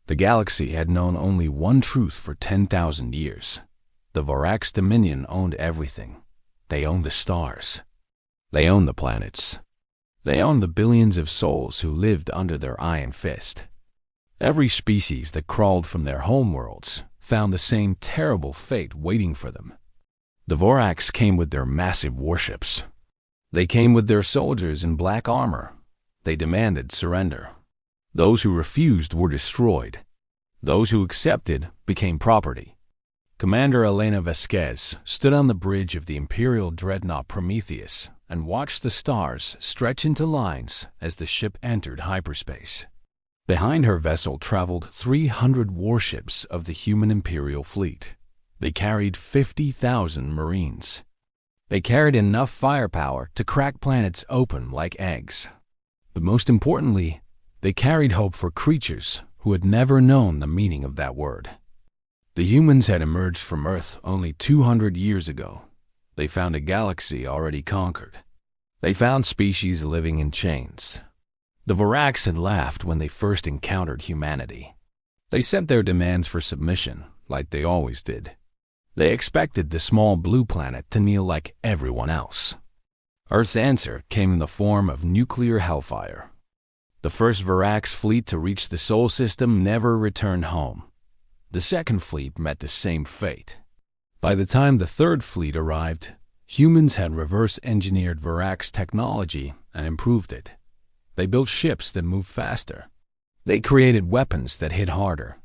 The galaxy had known only one truth for 10,000 years. The Vorax Dominion owned everything. They owned the stars. They owned the planets. They owned the billions of souls who lived under their iron fist. Every species that crawled from their homeworlds found the same terrible fate waiting for them. The Vorax came with their massive warships. They came with their soldiers in black armor. They demanded surrender. Those who refused were destroyed. Those who accepted became property. Commander Elena Vasquez stood on the bridge of the Imperial dreadnought Prometheus and watched the stars stretch into lines as the ship entered hyperspace. Behind her vessel traveled 300 warships of the human Imperial fleet. They carried 50,000 Marines. They carried enough firepower to crack planets open like eggs. But most importantly, they carried hope for creatures who had never known the meaning of that word. The humans had emerged from Earth only 200 years ago. They found a galaxy already conquered. They found species living in chains. The Vorax had laughed when they first encountered humanity. They sent their demands for submission, like they always did. They expected the small blue planet to kneel like everyone else. Earth's answer came in the form of nuclear hellfire. The first Vorax fleet to reach the Sol system never returned home. The second fleet met the same fate. By the time the third fleet arrived, humans had reverse-engineered Vorax technology and improved it. They built ships that moved faster. They created weapons that hit harder.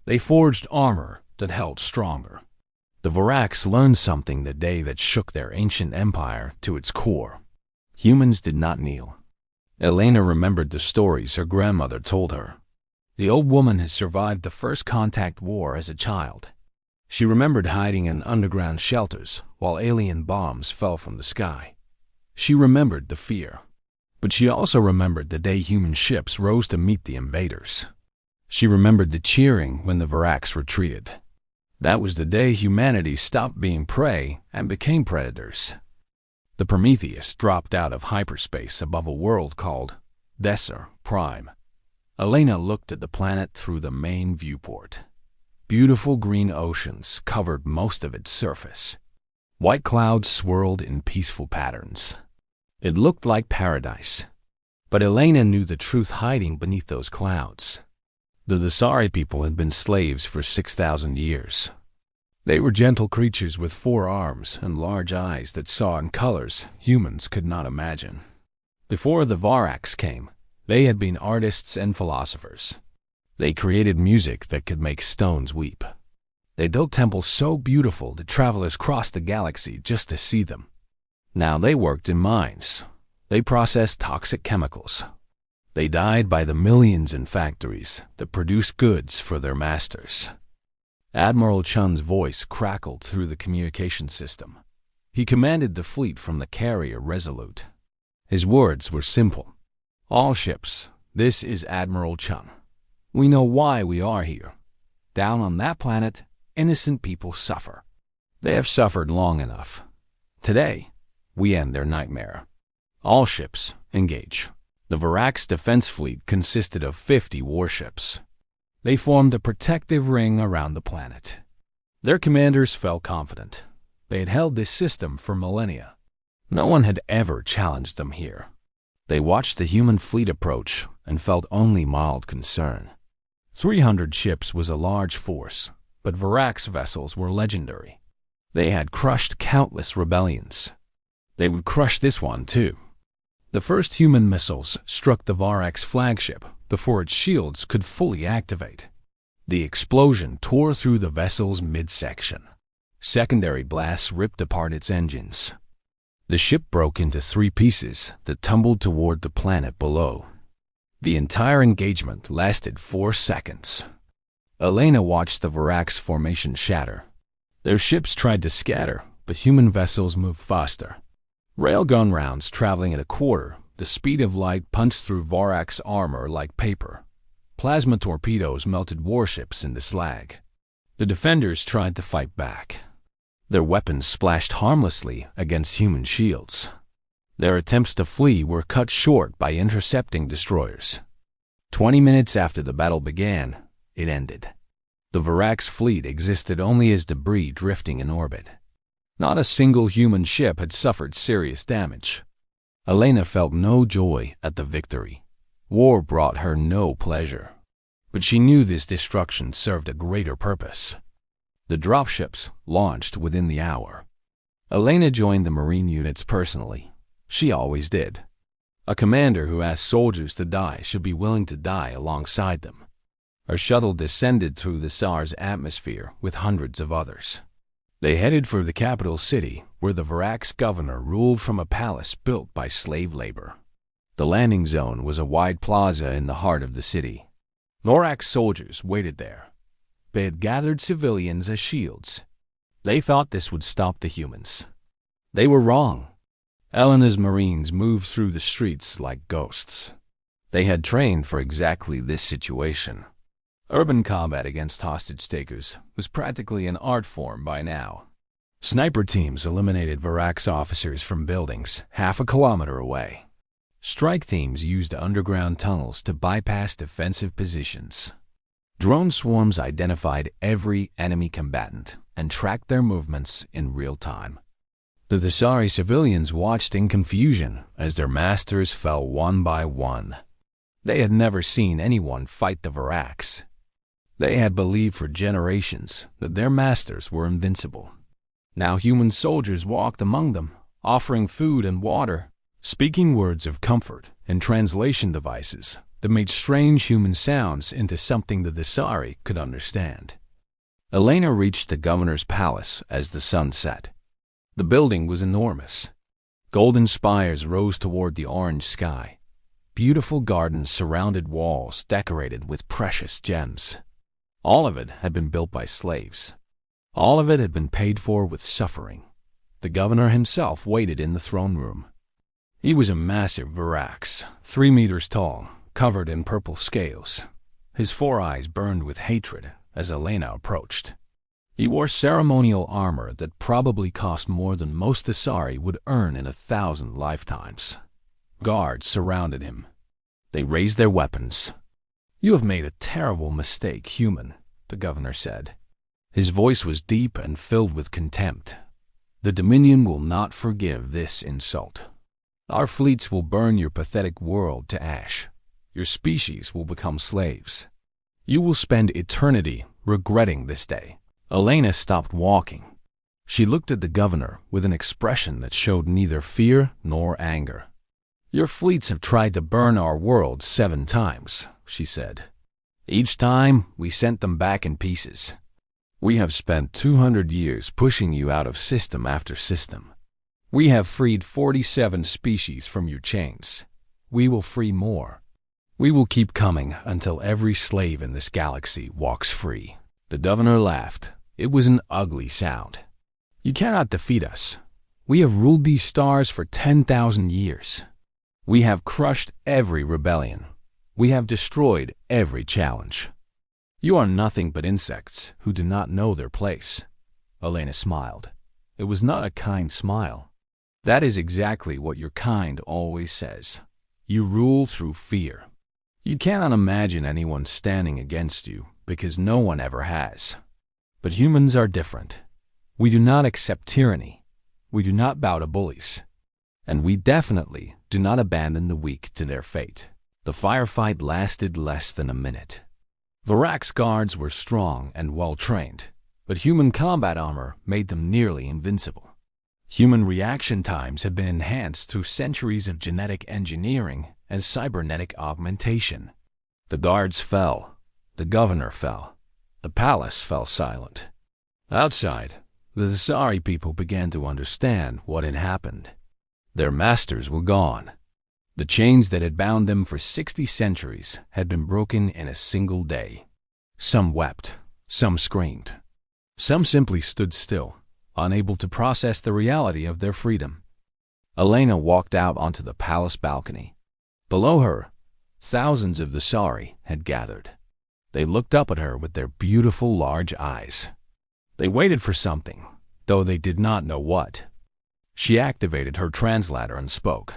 They forged armor that held stronger. The Vorax learned something the day that shook their ancient empire to its core. Humans did not kneel. Elena remembered the stories her grandmother told her. The old woman had survived the First Contact War as a child. She remembered hiding in underground shelters while alien bombs fell from the sky. She remembered the fear. But she also remembered the day human ships rose to meet the invaders. She remembered the cheering when the Vorax retreated. That was the day humanity stopped being prey and became predators. The Prometheus dropped out of hyperspace above a world called Desser Prime. Elena looked at the planet through the main viewport. Beautiful green oceans covered most of its surface. White clouds swirled in peaceful patterns. It looked like paradise. But Elena knew the truth hiding beneath those clouds. The Dasari people had been slaves for 6,000 years. They were gentle creatures with 4 arms and large eyes that saw in colors humans could not imagine. Before the Vorax came, they had been artists and philosophers. They created music that could make stones weep. They built temples so beautiful that travelers crossed the galaxy just to see them. Now they worked in mines. They processed toxic chemicals. They died by the millions in factories that produced goods for their masters. Admiral Chun's voice crackled through the communication system. He commanded the fleet from the carrier Resolute. His words were simple. All ships, this is Admiral Chun. We know why we are here. Down on that planet, innocent people suffer. They have suffered long enough. Today, we end their nightmare. All ships, engage. The Vorax defense fleet consisted of 50 warships. They formed a protective ring around the planet. Their commanders felt confident. They had held this system for millennia. No one had ever challenged them here. They watched the human fleet approach and felt only mild concern. 300 ships was a large force, but Vorax vessels were legendary. They had crushed countless rebellions. They would crush this one too. The first human missiles struck the Vorax flagship before its shields could fully activate. The explosion tore through the vessel's midsection. Secondary blasts ripped apart its engines. The ship broke into 3 pieces that tumbled toward the planet below. The entire engagement lasted 4 seconds. Elena watched the Vorax formation shatter. Their ships tried to scatter, but human vessels moved faster. Railgun rounds traveling at a quarter the speed of light punched through Vorax armor like paper. Plasma torpedoes melted warships into slag. The defenders tried to fight back. Their weapons splashed harmlessly against human shields. Their attempts to flee were cut short by intercepting destroyers. 20 minutes after the battle began, it ended. The Varax fleet existed only as debris drifting in orbit. Not a single human ship had suffered serious damage. Elena felt no joy at the victory. War brought her no pleasure. But she knew this destruction served a greater purpose. The dropships launched within the hour. Elena joined the Marine units personally. She always did. A commander who asked soldiers to die should be willing to die alongside them. Her shuttle descended through the Tsar's atmosphere with hundreds of others. They headed for the capital city, where the Varax governor ruled from a palace built by slave labor. The landing zone was a wide plaza in the heart of the city. Norax soldiers waited there. They had gathered civilians as shields. They thought this would stop the humans. They were wrong. Elena's Marines moved through the streets like ghosts. They had trained for exactly this situation. Urban combat against hostage-takers was practically an art form by now. Sniper teams eliminated Varax officers from buildings half a kilometer away. Strike teams used underground tunnels to bypass defensive positions. Drone swarms identified every enemy combatant and tracked their movements in real time. The Thessari civilians watched in confusion as their masters fell one by one. They had never seen anyone fight the Varax. They had believed for generations that their masters were invincible. Now human soldiers walked among them, offering food and water, speaking words of comfort and translation devices that made strange human sounds into something the Thessari could understand. Elena reached the governor's palace as the sun set. The building was enormous. Golden spires rose toward the orange sky. Beautiful gardens surrounded walls decorated with precious gems. All of it had been built by slaves. All of it had been paid for with suffering. The governor himself waited in the throne room. He was a massive Varax, 3 meters tall, covered in purple scales. His 4 eyes burned with hatred as Elena approached. He wore ceremonial armor that probably cost more than most Thessari would earn in 1,000 lifetimes. Guards surrounded him. They raised their weapons. "You have made a terrible mistake, human," the governor said. His voice was deep and filled with contempt. "The Dominion will not forgive this insult. Our fleets will burn your pathetic world to ash. Your species will become slaves. You will spend eternity regretting this day." Elena stopped walking. She looked at the governor with an expression that showed neither fear nor anger. "Your fleets have tried to burn our world 7 times, she said. "Each time, we sent them back in pieces. We have spent 200 years pushing you out of system after system. We have freed 47 species from your chains. We will free more. We will keep coming until every slave in this galaxy walks free." The governor laughed. It was an ugly sound. "You cannot defeat us. We have ruled these stars for 10,000 years. We have crushed every rebellion. We have destroyed every challenge. You are nothing but insects who do not know their place." Elena smiled. It was not a kind smile. "That is exactly what your kind always says. You rule through fear. You cannot imagine anyone standing against you because no one ever has. But humans are different. We do not accept tyranny. We do not bow to bullies. And we definitely do not abandon the weak to their fate." The firefight lasted less than a minute. Varax guards were strong and well-trained, but human combat armor made them nearly invincible. Human reaction times had been enhanced through centuries of genetic engineering and cybernetic augmentation. The guards fell. The governor fell. The palace fell silent. Outside, the Thessari people began to understand what had happened. Their masters were gone. The chains that had bound them for 60 centuries had been broken in a single day. Some wept. Some screamed. Some simply stood still, unable to process the reality of their freedom. Elena walked out onto the palace balcony. Below her, thousands of Thessari had gathered. They looked up at her with their beautiful large eyes. They waited for something, though they did not know what. She activated her translator and spoke.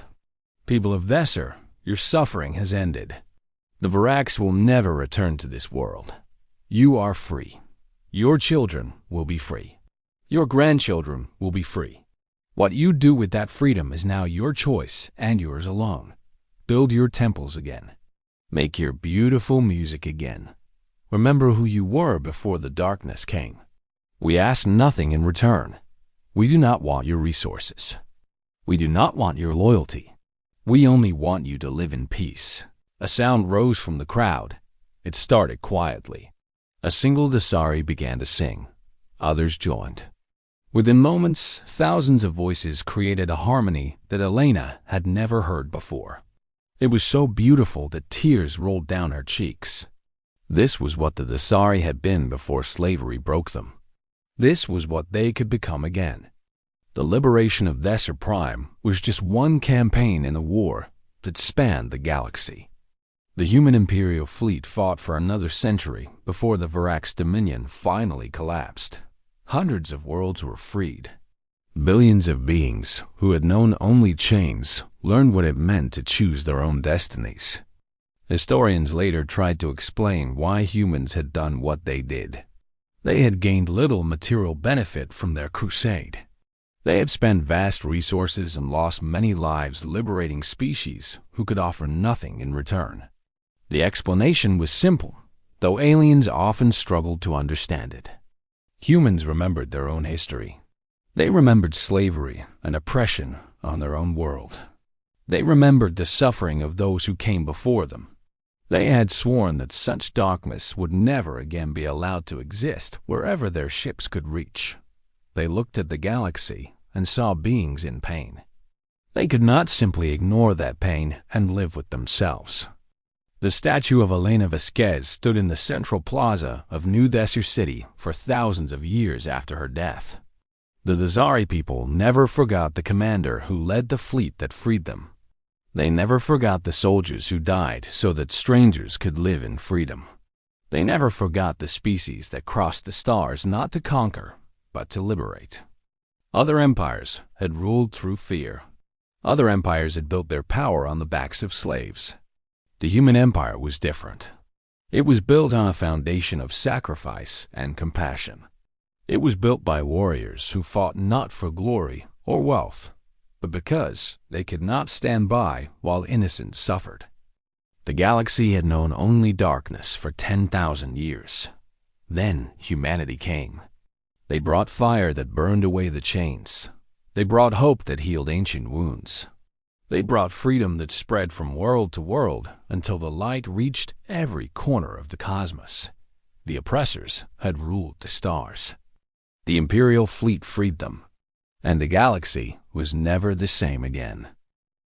"People of Thesser, your suffering has ended. The Varax will never return to this world. You are free. Your children will be free. Your grandchildren will be free. What you do with that freedom is now your choice and yours alone. Build your temples again. Make your beautiful music again. Remember who you were before the darkness came. We ask nothing in return. We do not want your resources. We do not want your loyalty. We only want you to live in peace. A sound rose from the crowd. It started quietly. A single Dasari began to sing. Others joined. Within moments, thousands of voices created a harmony that Elena had never heard before. It was so beautiful that tears rolled down her cheeks. This was what the Dasari had been before slavery broke them. This was what they could become again. The liberation of Desser Prime was just one campaign in a war that spanned the galaxy. The human Imperial fleet fought for another century before the Varax Dominion finally collapsed. Hundreds of worlds were freed. Billions of beings who had known only chains learned what it meant to choose their own destinies. Historians later tried to explain why humans had done what they did. They had gained little material benefit from their crusade. They had spent vast resources and lost many lives liberating species who could offer nothing in return. The explanation was simple, though aliens often struggled to understand it. Humans remembered their own history. They remembered slavery and oppression on their own world. They remembered the suffering of those who came before them. They had sworn that such darkness would never again be allowed to exist wherever their ships could reach. They looked at the galaxy and saw beings in pain. They could not simply ignore that pain and live with themselves. The statue of Elena Vasquez stood in the central plaza of New Desert City for thousands of years after her death. The Dasari people never forgot the commander who led the fleet that freed them. They never forgot the soldiers who died so that strangers could live in freedom. They never forgot the species that crossed the stars not to conquer, but to liberate. Other empires had ruled through fear. Other empires had built their power on the backs of slaves. The human empire was different. It was built on a foundation of sacrifice and compassion. It was built by warriors who fought not for glory or wealth, but because they could not stand by while innocents suffered. The galaxy had known only darkness for 10,000 years. Then humanity came. They brought fire that burned away the chains. They brought hope that healed ancient wounds. They brought freedom that spread from world to world until the light reached every corner of the cosmos. The oppressors had ruled the stars. The Imperial fleet freed them, and the galaxy was never the same again.